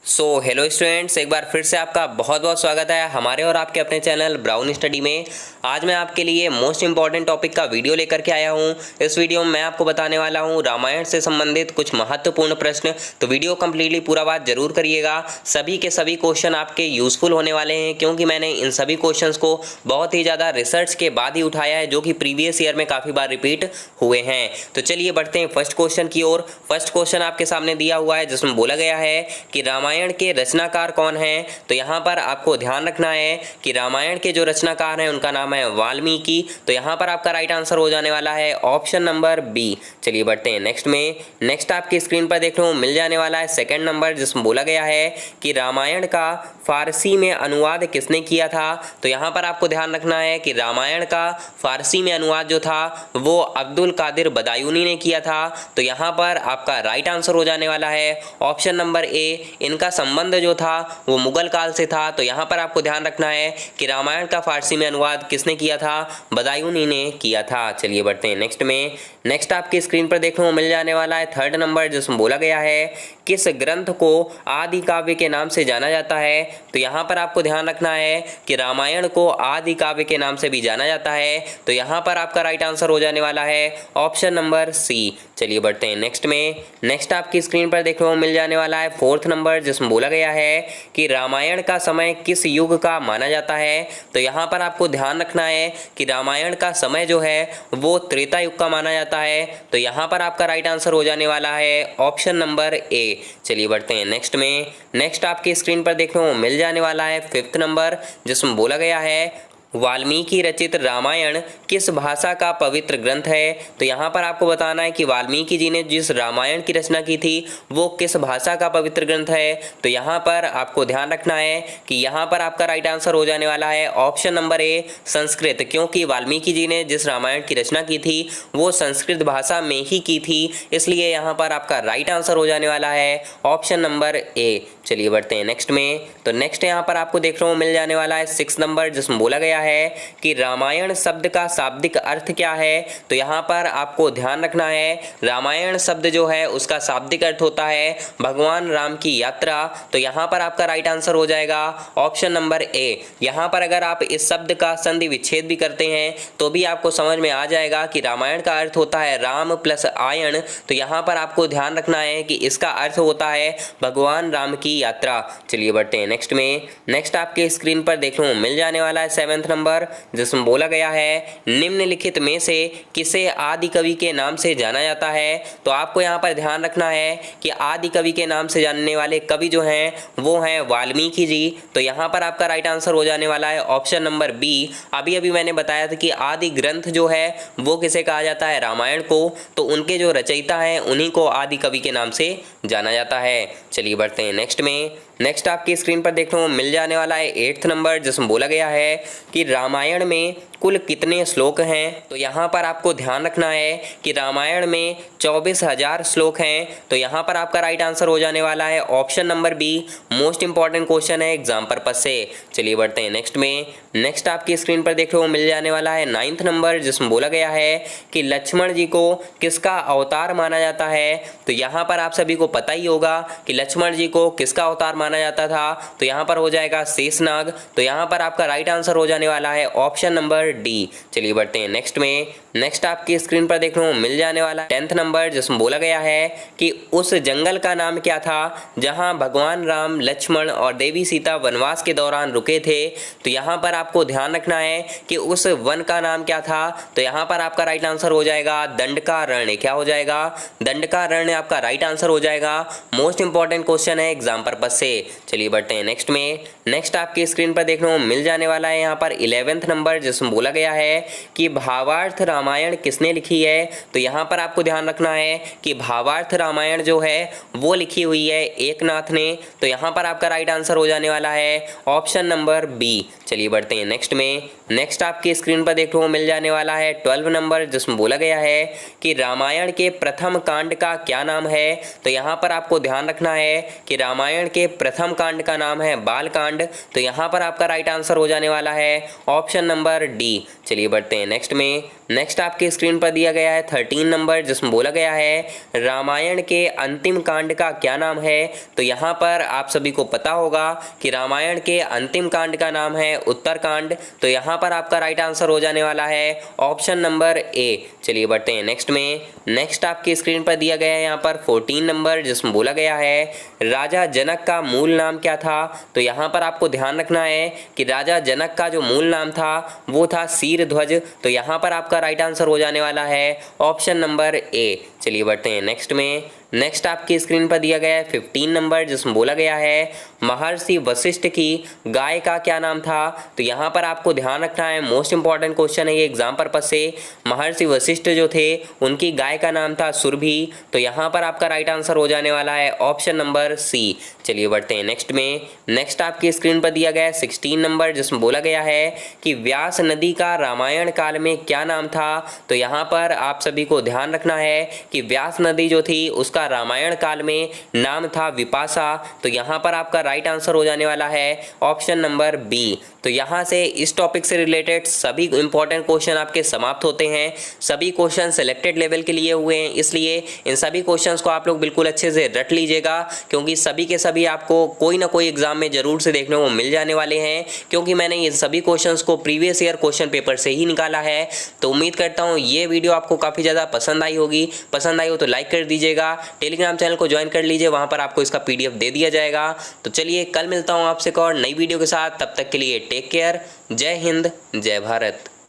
Hello students, एक बार फिर से आपका बहुत बहुत स्वागत है हमारे और आपके अपने चैनल ब्राउन स्टडी में। आज मैं आपके लिए मोस्ट इंपॉर्टेंट टॉपिक का वीडियो लेकर के आया हूं। इस वीडियो में मैं आपको बताने वाला हूं रामायण से संबंधित कुछ महत्वपूर्ण प्रश्न। तो वीडियो कंप्लीटली पूरा बात जरूर करिएगा। सभी के सभी क्वेश्चन आपके यूजफुल होने वाले हैं, क्योंकि मैंने इन सभी क्वेश्चन को बहुत ही ज़्यादा रिसर्च के बाद ही उठाया है, जो कि प्रीवियस ईयर में काफ़ी बार रिपीट हुए हैं। तो चलिए बढ़ते हैं फर्स्ट क्वेश्चन की ओर। फर्स्ट क्वेश्चन आपके सामने दिया हुआ है, जिसमें बोला गया है कि रामायण के रचनाकार कौन हैं। तो यहाँ पर आपको ध्यान रखना है कि रामायण के जो रचनाकार हैं उनका नाम है वाल्मीकि। तो यहाँ पर आपका राइट आंसर हो जाने वाला है ऑप्शन नंबर बी। चलिए बढ़ते हैं नेक्स्ट में। नेक्स्ट आपकी स्क्रीन पर देखने को मिल जाने वाला है सेकंड नंबर, जिसमें बोला गया है कि रामायण का फारसी में अनुवाद किसने किया था। तो यहाँ पर आपको ध्यान रखना है कि रामायण का फारसी में अनुवाद जो था वो अब्दुल कादिर बदायूनी ने किया था। तो यहाँ पर आपका राइट आंसर हो जाने वाला है ऑप्शन नंबर ए। इनका संबंध जो था वो मुगल काल से था। तो यहाँ पर आपको ध्यान रखना है कि रामायण का फारसी में अनुवाद किसने किया था, बदायूनी ने किया था। चलिए बढ़ते हैं नेक्स्ट में। नेक्स्ट आपकी स्क्रीन पर देखने को मिल जाने वाला है थर्ड नंबर, जिसमें बोला गया है किस ग्रंथ को आदि काव्य के नाम से जाना जाता है। तो यहाँ पर आपको ध्यान रखना है कि रामायण को आदि काव्य के नाम से भी जाना जाता है। तो यहाँ पर आपका राइट आंसर हो जाने वाला है ऑप्शन नंबर सी। चलिए बढ़ते हैं नेक्स्ट में। नेक्स्ट आपकी स्क्रीन पर देखने को मिल जाने वाला है फोर्थ नंबर, जिसमें बोला गया है कि रामायण का समय किस युग का माना जाता है। तो यहाँ पर आपको ध्यान रखना है कि रामायण का समय जो है वो त्रेता युग का माना जाता है। तो यहाँ पर आपका राइट आंसर हो जाने वाला है ऑप्शन नंबर ए। चलिए बढ़ते हैं नेक्स्ट में। नेक्स्ट आपकी स्क्रीन पर देखने को मिल जाने वाला है फिफ्थ नंबर, जिसमें बोला गया है वाल्मीकि रचित रामायण किस भाषा का पवित्र ग्रंथ है। तो यहाँ पर आपको बताना है कि वाल्मीकि जी ने जिस रामायण की रचना की थी वो किस भाषा का पवित्र ग्रंथ है। तो यहाँ पर आपको ध्यान रखना है कि यहाँ पर आपका राइट आंसर हो जाने वाला है ऑप्शन नंबर ए संस्कृत, क्योंकि वाल्मीकि जी ने जिस रामायण की रचना की थी वो संस्कृत भाषा में ही की थी, इसलिए यहाँ पर आपका राइट आंसर हो जाने वाला है ऑप्शन नंबर ए। चलिए बढ़ते हैं नेक्स्ट में। तो नेक्स्ट यहाँ पर आपको देखने को मिल जाने वाला है सिक्स नंबर, जिसमें बोला गया है कि रामायण शब्द का शाब्दिक अर्थ क्या है। तो यहाँ पर आपको ध्यान रखना है रामायण शब्द जो है उसका शाब्दिक अर्थ होता है भगवान राम की यात्रा। तो यहाँ पर आपका राइट आंसर हो जाएगा ऑप्शन नंबर ए। यहाँ पर अगर आप इस शब्द का संधि विच्छेद भी करते हैं तो भी आपको समझ में आ जाएगा कि रामायण का अर्थ होता है राम प्लस आयन। तो यहाँ पर आपको ध्यान रखना है कि इसका अर्थ होता है भगवान राम की यात्रा। चलिए बढ़ते हैं नेक्स्ट में। नेक्स्ट आपके स्क्रीन पर देखने को मिल जाने वाला है सेवेंथ नंबर, जिसमें बोला गया है निम्नलिखित में से किसे आदि कवि के नाम से जाना जाता है। तो आपको यहाँ पर ध्यान रखना है कि आदि कवि के नाम से जानने वाले कवि जो हैं वो हैं वाल्मीकि जी। तो यहाँ पर आपका राइट आंसर हो जाने वाला है ऑप्शन नंबर बी। अभी अभी मैंने बताया था कि आदि ग्रंथ जो है वो किसे कहा जाता है, रामायण को। तो उनके जो रचयिता हैं उन्हीं को आदि कवि के नाम से जाना जाता है। चलिए बढ़ते हैं नेक्स्ट में। नेक्स्ट आपकी स्क्रीन पर देखने को मिल जाने वाला है एट्थ नंबर, जिसमें बोला गया है कि रामायण में कुल कितने श्लोक हैं। तो यहाँ पर आपको ध्यान रखना है कि रामायण में 24,000 श्लोक हैं। तो यहाँ पर आपका राइट आंसर हो जाने वाला है option number B. Most important question है एग्जाम पर्पज से। चलिए बढ़ते हैं नेक्स्ट में। नेक्स्ट आपकी स्क्रीन पर देखने को मिल जाने वाला है नाइन्थ नंबर, जिसमें बोला गया है कि लक्ष्मण जी को किसका अवतार माना जाता है। तो यहाँ पर आप सभी को पता ही होगा कि लक्ष्मण जी को किसका अवतार माना जाता था। तो यहाँ पर हो जाएगा शेषनाग। तो यहाँ पर आपका राइट आंसर हो जाने वाला है ऑप्शन नंबर डी। चलिए बढ़ते हैं नेक्स्ट में। नेक्स्ट आपकी स्क्रीन पर देखने को मिल जाने वाला 10th नंबर, जिसमें बोला गया है कि उस जंगल का नाम क्या था जहां भगवान राम, लक्ष्मण और देवी सीता वनवास के दौरान रुके थे। तो यहाँ पर आपको ध्यान रखना है कि उस वन का नाम क्या था। तो यहाँ पर आपका राइट आंसर हो जाएगा दंडकारण्य। क्या हो जाएगा, दंडकारण्य आपका राइट आंसर हो जाएगा। मोस्ट इंपॉर्टेंट क्वेश्चन है एग्जाम पर्पज से। चलिए बढ़ते हैं नेक्स्ट में। नेक्स्ट आपकी स्क्रीन पर देखने को मिल जाने वाला है यहाँ पर 11th नंबर, जिसमें बोला गया है कि भावार्थ रामायण किसने लिखी है। तो यहाँ पर आपको ध्यान रखना है कि भावार्थ रामायण जो है वो लिखी हुई है एकनाथ ने। तो यहाँ पर आपका राइट आंसर हो जाने वाला है ऑप्शन नंबर बी। चलिए बढ़ते हैं नेक्स्ट में। नेक्स्ट आपकी स्क्रीन पर देखने को मिल जाने वाला है 12 नंबर, जिसमें बोला गया है कि रामायण के प्रथम कांड का क्या नाम है। तो यहाँ पर आपको ध्यान रखना है कि रामायण के प्रथम कांड का नाम है बाल कांड। तो यहाँ पर आपका राइट आंसर हो जाने वाला है ऑप्शन नंबर डी। चलिए बढ़ते हैं नेक्स्ट में। नेक्स्ट आपकी स्क्रीन पर दिया गया है 13 नंबर, जिसमें बोला गया है रामायण के अंतिम कांड का क्या नाम है। तो यहाँ पर आप सभी को पता होगा कि रामायण के अंतिम कांड का नाम है उत्तरकांड। तो यहाँ पर आपका राइट आंसर हो जाने वाला है ऑप्शन नंबर ए। चलिए बढ़ते हैं नेक्स्ट में। नेक्स्ट आपकी स्क्रीन पर दिया गया है यहाँ पर 14 नंबर, जिसमें बोला गया है राजा जनक का मूल नाम क्या था। तो यहाँ पर आपको ध्यान रखना है कि राजा जनक का जो मूल नाम था वो था शीरध्वज। तो यहाँ पर आपका राइट आंसर हो जाने वाला है ऑप्शन नंबर ए। चलिए बढ़ते हैं नेक्स्ट में। नेक्स्ट आपकी स्क्रीन पर दिया गया है 15 नंबर, जिसमें बोला गया है महर्षि वशिष्ठ की गाय का क्या नाम था। तो यहाँ पर आपको ध्यान रखना है, मोस्ट इंपॉर्टेंट क्वेश्चन है ये एग्जाम पर्पज से। महर्षि वशिष्ठ जो थे उनकी गाय का नाम था सुरभि। तो यहाँ पर आपका राइट आंसर हो जाने वाला है ऑप्शन नंबर सी। चलिए बढ़ते हैं नेक्स्ट में। नेक्स्ट आपकी स्क्रीन पर दिया गया है 16 नंबर, जिसमें बोला गया है कि व्यास नदी का रामायण काल में क्या नाम था। तो यहाँ पर आप सभी को ध्यान रखना है कि व्यास नदी जो थी उसका रामायण काल में नाम था विपाशा। तो यहाँ पर आपका राइट आंसर हो जाने वाला है ऑप्शन नंबर बी। तो यहाँ से इस टॉपिक से रिलेटेड सभी इंपॉर्टेंट क्वेश्चन आपके समाप्त होते हैं। सभी क्वेश्चन सिलेक्टेड लेवल के लिए हुए हैं, इसलिए इन सभी क्वेश्चंस को आप लोग बिल्कुल अच्छे से रट लीजिएगा, क्योंकि सभी के सभी आपको कोई ना कोई एग्जाम में जरूर से देखने को मिल जाने वाले हैं, क्योंकि मैंने ये सभी क्वेश्चंस को प्रीवियस ईयर क्वेश्चन पेपर से ही निकाला है। तो उम्मीद करता हूँ ये वीडियो आपको काफ़ी ज़्यादा पसंद आई होगी। पसंद आई हो तो लाइक कर दीजिएगा, टेलीग्राम चैनल को ज्वाइन कर लीजिए, वहाँ पर आपको इसका PDF दे दिया जाएगा। तो चलिए कल मिलता हूँ आपसे एक और नई वीडियो के साथ, तब तक के लिए टेक केयर। जय हिंद, जय भारत।